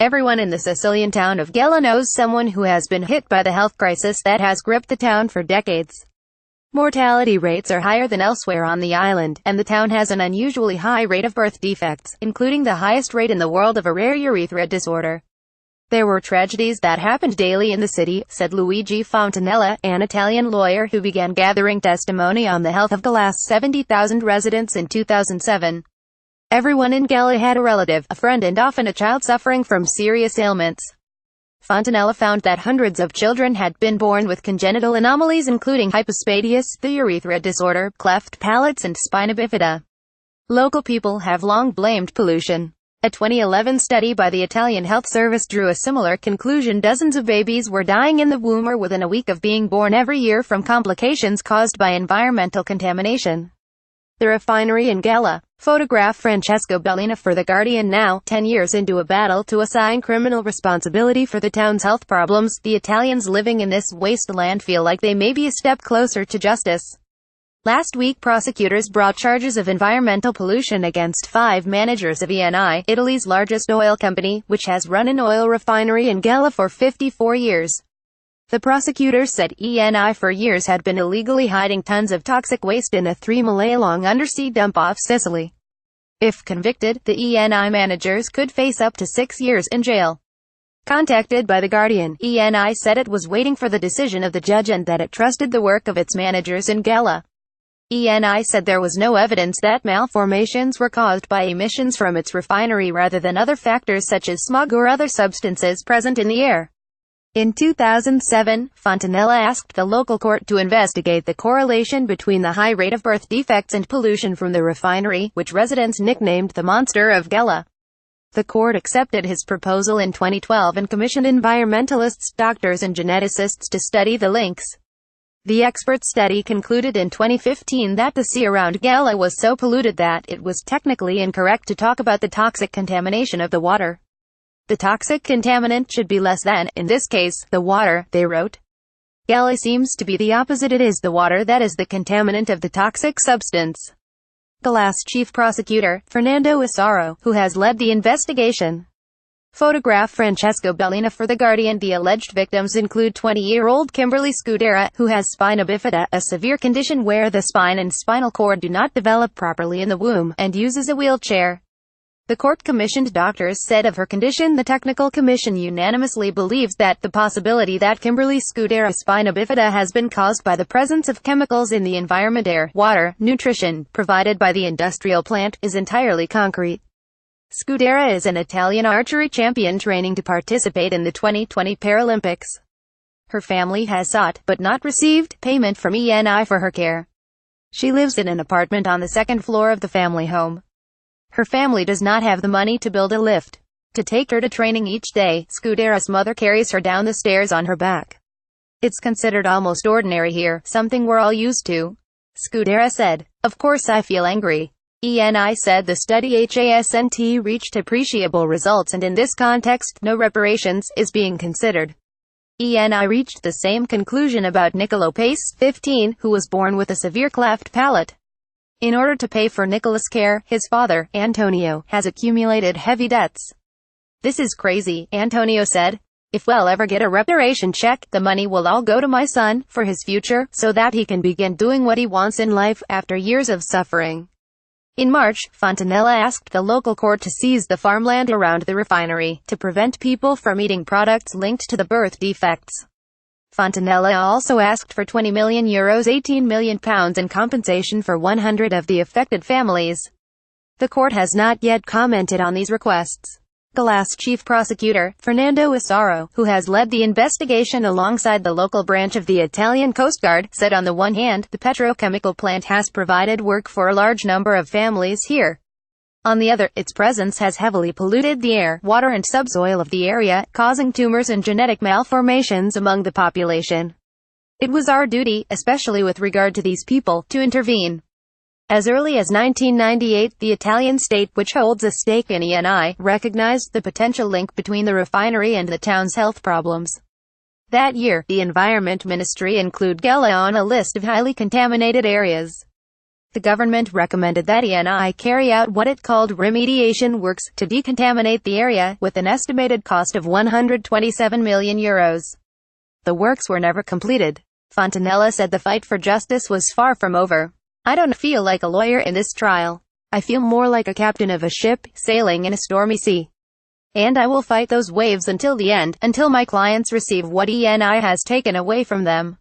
Everyone in the Sicilian town of Gela knows someone who has been hit by the health crisis that has gripped the town for decades. Mortality rates are higher than elsewhere on the island, and the town has an unusually high rate of birth defects, including the highest rate in the world of a rare urethra disorder. There were tragedies that happened daily in the city, said Luigi Fontanella, an Italian lawyer who began gathering testimony on the health of the last 70,000 residents in 2007. Everyone in Gela had a relative, a friend and often a child suffering from serious ailments. Fontanella found that hundreds of children had been born with congenital anomalies including hypospadias, the urethra disorder, cleft palates and spina bifida. Local people have long blamed pollution. A 2011 study by the Italian Health Service drew a similar conclusion. Dozens of babies were dying in the womb or within a week of being born every year from complications caused by environmental contamination. The refinery in Gela. Photograph Francesco Bellina for The Guardian. Now, 10 years into a battle to assign criminal responsibility for the town's health problems, the Italians living in this wasteland feel like they may be a step closer to justice. Last week prosecutors brought charges of environmental pollution against 5 managers of Eni, Italy's largest oil company, which has run an oil refinery in Gela for 54 years. The prosecutors said Eni for years had been illegally hiding tons of toxic waste in a 3-mile-long undersea dump off Sicily. If convicted, the Eni managers could face up to 6 years in jail. Contacted by The Guardian, Eni said it was waiting for the decision of the judge and that it trusted the work of its managers in Gela. Eni said there was no evidence that malformations were caused by emissions from its refinery rather than other factors such as smog or other substances present in the air. In 2007, Fontanella asked the local court to investigate the correlation between the high rate of birth defects and pollution from the refinery, which residents nicknamed the Monster of Gela. The court accepted his proposal in 2012 and commissioned environmentalists, doctors and geneticists to study the links. The expert study concluded in 2015 that the sea around Gela was so polluted that it was technically incorrect to talk about the toxic contamination of the water. The toxic contaminant should be less than, in this case, the water, they wrote. Gela seems to be the opposite. It is the water that is the contaminant of the toxic substance. Gela's chief prosecutor, Fernando Isaro, who has led the investigation. Photograph Francesco Bellina for The Guardian. The alleged victims include 20-year-old Kimberly Scudera, who has spina bifida, a severe condition where the spine and spinal cord do not develop properly in the womb, and uses a wheelchair. The court-commissioned doctors said of her condition. The technical commission unanimously believes that the possibility that Kimberly Scudera's spina bifida has been caused by the presence of chemicals in the environment, air, water, nutrition, provided by the industrial plant, is entirely concrete. Scudera is an Italian archery champion training to participate in the 2020 Paralympics. Her family has sought, but not received, payment from Eni for her care. She lives in an apartment on the second floor of the family home. Her family does not have the money to build a lift to take her to training each day. Scudera's mother carries her down the stairs on her back. It's considered almost ordinary here, something we're all used to. Scudera said, "Of course I feel angry." Eni said the study hasn't reached appreciable results and in this context, no reparations is being considered. Eni reached the same conclusion about Niccolo Pace, 15, who was born with a severe cleft palate. In order to pay for Nicola's care, his father, Antonio, has accumulated heavy debts. "This is crazy," Antonio said. "If we'll ever get a reparation check, the money will all go to my son, for his future, so that he can begin doing what he wants in life, after years of suffering." In March, Fontanella asked the local court to seize the farmland around the refinery, to prevent people from eating products linked to the birth defects. Fontanella also asked for €20 million, £18 million in compensation for 100 of the affected families. The court has not yet commented on these requests. Gela's chief prosecutor, Fernando Isaro, who has led the investigation alongside the local branch of the Italian Coast Guard, said on the one hand, the petrochemical plant has provided work for a large number of families here. On the other, its presence has heavily polluted the air, water and subsoil of the area, causing tumors and genetic malformations among the population. It was our duty, especially with regard to these people, to intervene. As early as 1998, the Italian state, which holds a stake in Eni, recognized the potential link between the refinery and the town's health problems. That year, the Environment Ministry included Gela on a list of highly contaminated areas. The government recommended that ENI carry out what it called remediation works to decontaminate the area, with an estimated cost of €127 million. The works were never completed. Fontanella said the fight for justice was far from over. "I don't feel like a lawyer in this trial. I feel more like a captain of a ship, sailing in a stormy sea. And I will fight those waves until the end, until my clients receive what ENI has taken away from them."